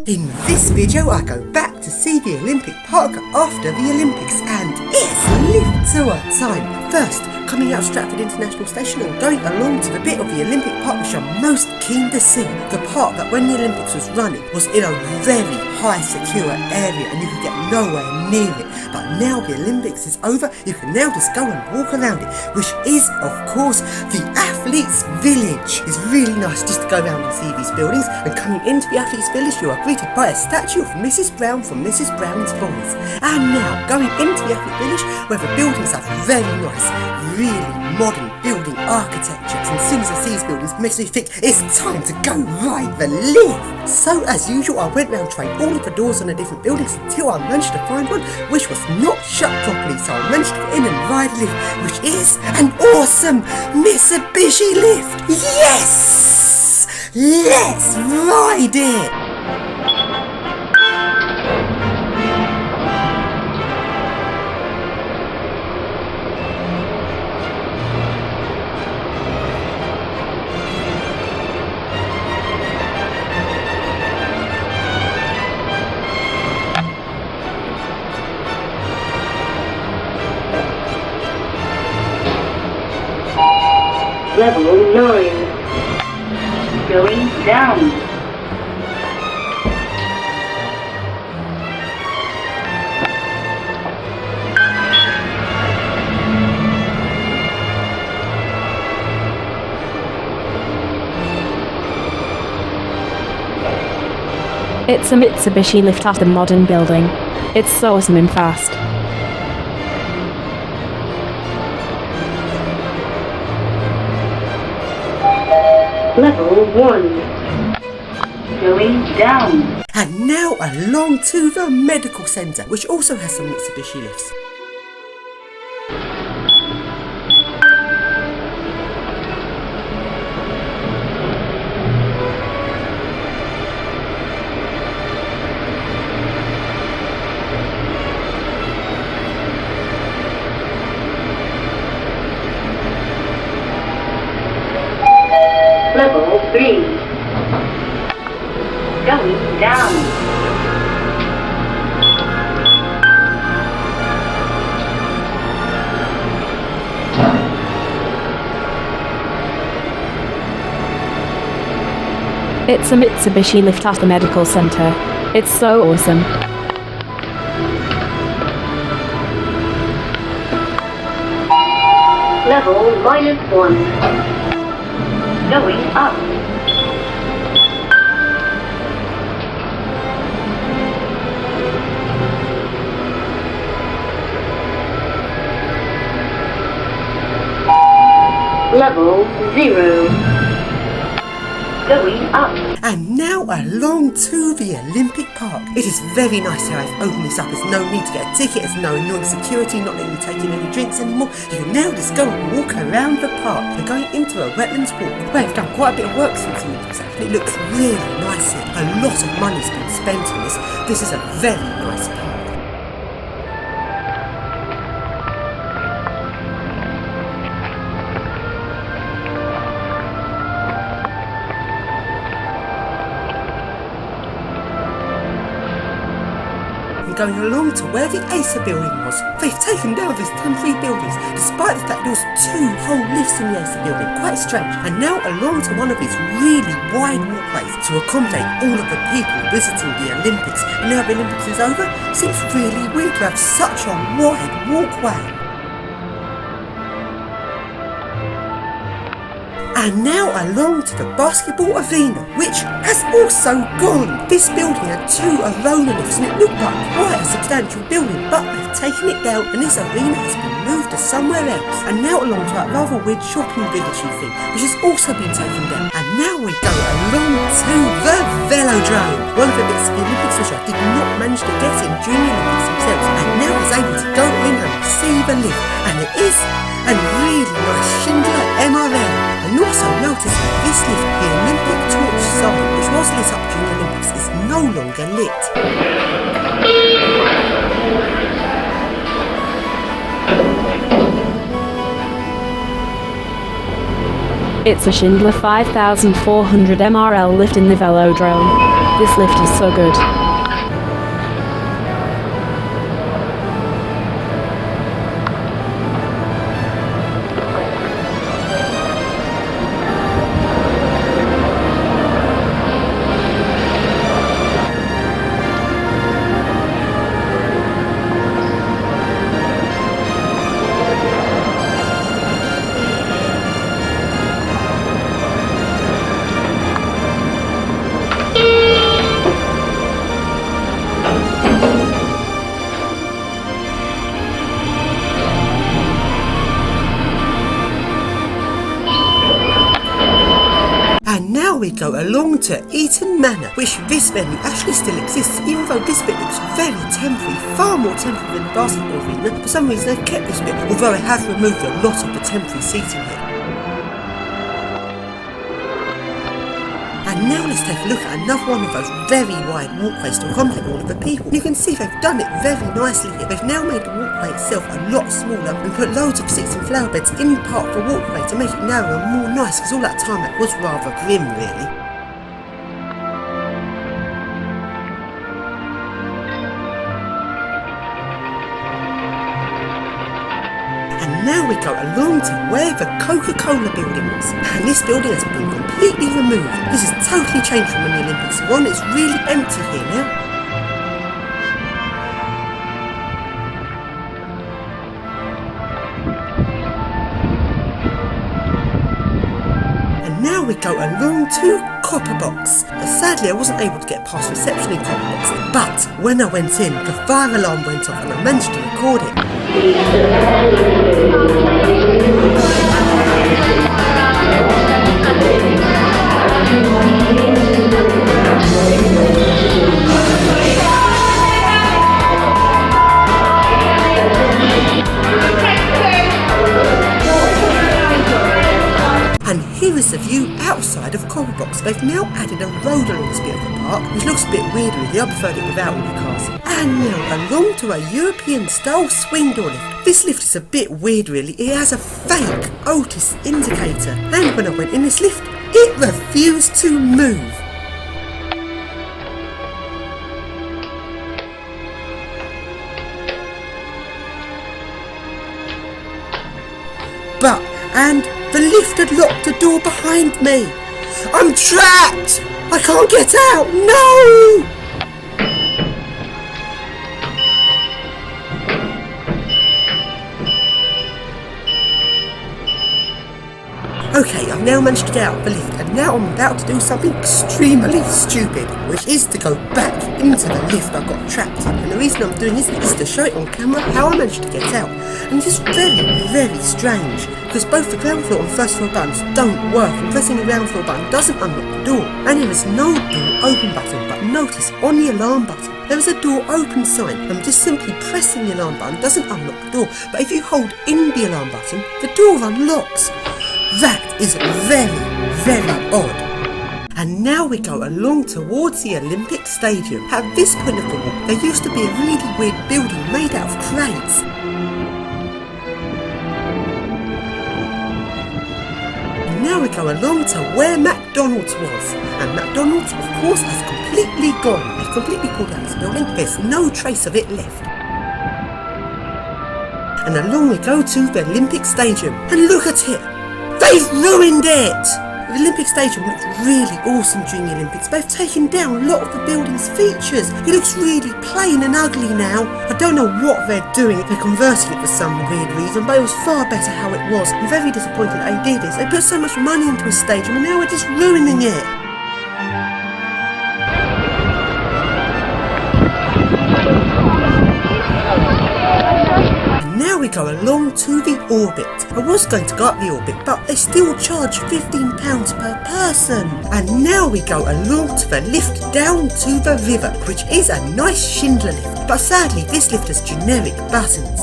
In this video I go back to see the Olympic Park after the Olympics, and it's lift tour time. First, coming out of Stratford International Station and going along to the bit of the Olympic Park which I'm most keen to see. The part that when the Olympics was running was in a very high secure area and you could get nowhere near it. But now the Olympics is over, you can now just go and walk around it, which is of course the Athletes Village. It's really nice just to go around and see these buildings, and coming into the Athletes Village you are greeted by a statue of Mrs. Brown from Mrs. Brown's Boys. And now going into the Athletes Village where the buildings are very nice, really modern building architecture, and as soon as I see these buildings it makes me think it's time to go ride the lift. So as usual I went round trying all of the doors on the different buildings until I managed to find one which was not shut properly, so I managed to get in and ride a lift, which is an awesome Mitsubishi lift. Yes! Let's ride it! Level 9. Going down. It's a Mitsubishi lift at a modern building. It's so awesome and fast. Level 1. Going down. And now along to the medical centre, which also has some Mitsubishi lifts. Level 3. Going down. It's a Mitsubishi lift at the medical center. It's so awesome. Level -1. Going up. Level 0. Going up. And now along to the Olympic Park. It is very nice how I've opened this up. There's no need to get a ticket, there's no annoying security, not letting you take in any drinks anymore. You can now just go and walk around the park. We're going into a wetlands walk where I've done quite a bit of work since the Olympics. It looks really nice here. A lot of money's been spent on this. This is a very nice park. Going along to where the Acer building was. They've taken down these temporary buildings despite the fact there was 2 whole lifts in the Acer building. Quite strange. And now along to one of these really wide walkways to accommodate all of the people visiting the Olympics. And now the Olympics is over, it seems really weird to have such a wide walkway. And now along to the basketball arena, which has also gone. This building had 2 Arona lifts and it looked like quite a substantial building, but they've taken it down and this arena has been moved to somewhere else. And now along to that rather weird shopping villagey thing, which has also been taken down. And now we go along to the Velodrome, one of the bits of the Olympics which I did not manage to get in during the Olympics themselves. And now I was able to go in and see the lift, and it is a really nice Schindler MRL. And also notice that this lift, the Olympic torch sign, which was lit up during the Olympics, is no longer lit. It's a Schindler 5400 MRL lift in the velodrome. This lift is so good. And now we go along to Eaton Manor, which this venue actually still exists, even though this bit looks very temporary, far more temporary than the basketball arena. For some reason they've kept this bit, although they have removed a lot of the temporary seating here. And now let's take a look at another one of those very wide walkways to accommodate all of the people. You can see they've done it very nicely here. They've now made the walkway itself a lot smaller and put loads of seats and flower beds in part of the walkway to make it narrower and more nice, because all that time it was rather grim really. And now we go along to where the Coca-Cola building was. And this building has been completely removed. This has totally changed from when the Olympics were on. It's really empty here now. And now we go along to Copper Box. Sadly, I wasn't able to get past reception in Copper Box, but when I went in, the fire alarm went off and I managed to record it. And here is the view outside of Copper Box. They've now added a road along this bit of the park, which looks a bit weird really. I preferred it without all the cars. And now along to a European style swing door lift. This lift is a bit weird really. It has a fake Otis indicator. And when I went in this lift, it refused to move. And the lift had locked the door behind me. I'm trapped! I can't get out! No! Okay, I've now managed to get out of the lift, and now I'm about to do something extremely stupid, which is to go back into the lift I got trapped in. And the reason I'm doing this is to show it on camera how I managed to get out. And it's very, very strange, because both the ground floor and first floor buttons don't work, and pressing the ground floor button doesn't unlock the door. And there is no door open button, but notice on the alarm button there is a door open sign, and just simply pressing the alarm button doesn't unlock the door. But if you hold in the alarm button, the door unlocks. That is very, very odd. And now we go along towards the Olympic Stadium. At this point of the walk, there used to be a really weird building made out of crates. And now we go along to where McDonald's was. And McDonald's, of course, has completely gone. They've completely pulled out this building. There's no trace of it left. And along we go to the Olympic Stadium. And look at it! They've ruined it! The Olympic Stadium looked really awesome during the Olympics. They've taken down a lot of the building's features. It looks really plain and ugly now. I don't know what they're doing. They're converting it for some weird reason, but it was far better how it was. I'm very disappointed they did this. They put so much money into a stadium and now we're just ruining it. Now we go along to the orbit. I was going to go up the orbit, but they still charge £15 per person. And now we go along to the lift down to the river, which is a nice Schindler lift. But sadly, this lift has generic buttons.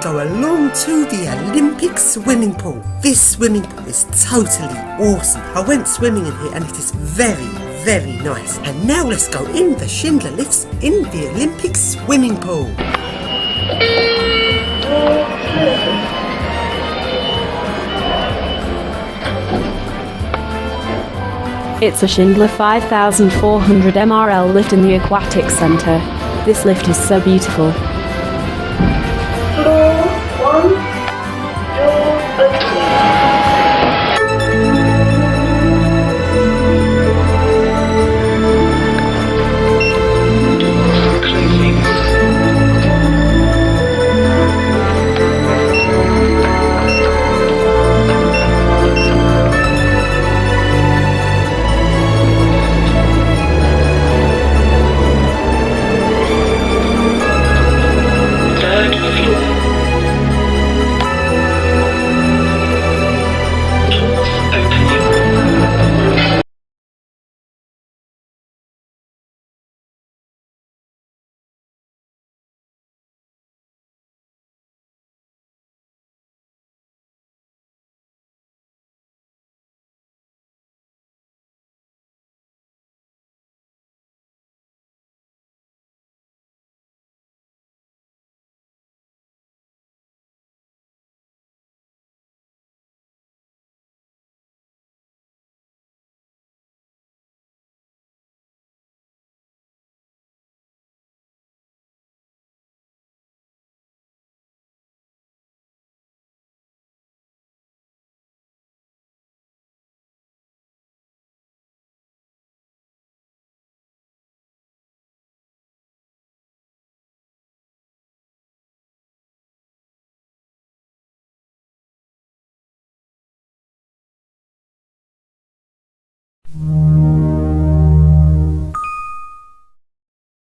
go along to the Olympic swimming pool. This swimming pool is totally awesome. I went swimming in here and it is very, very nice. And now let's go in the Schindler lifts in the Olympic swimming pool. It's a Schindler 5400 MRL lift in the Aquatic Centre. This lift is so beautiful.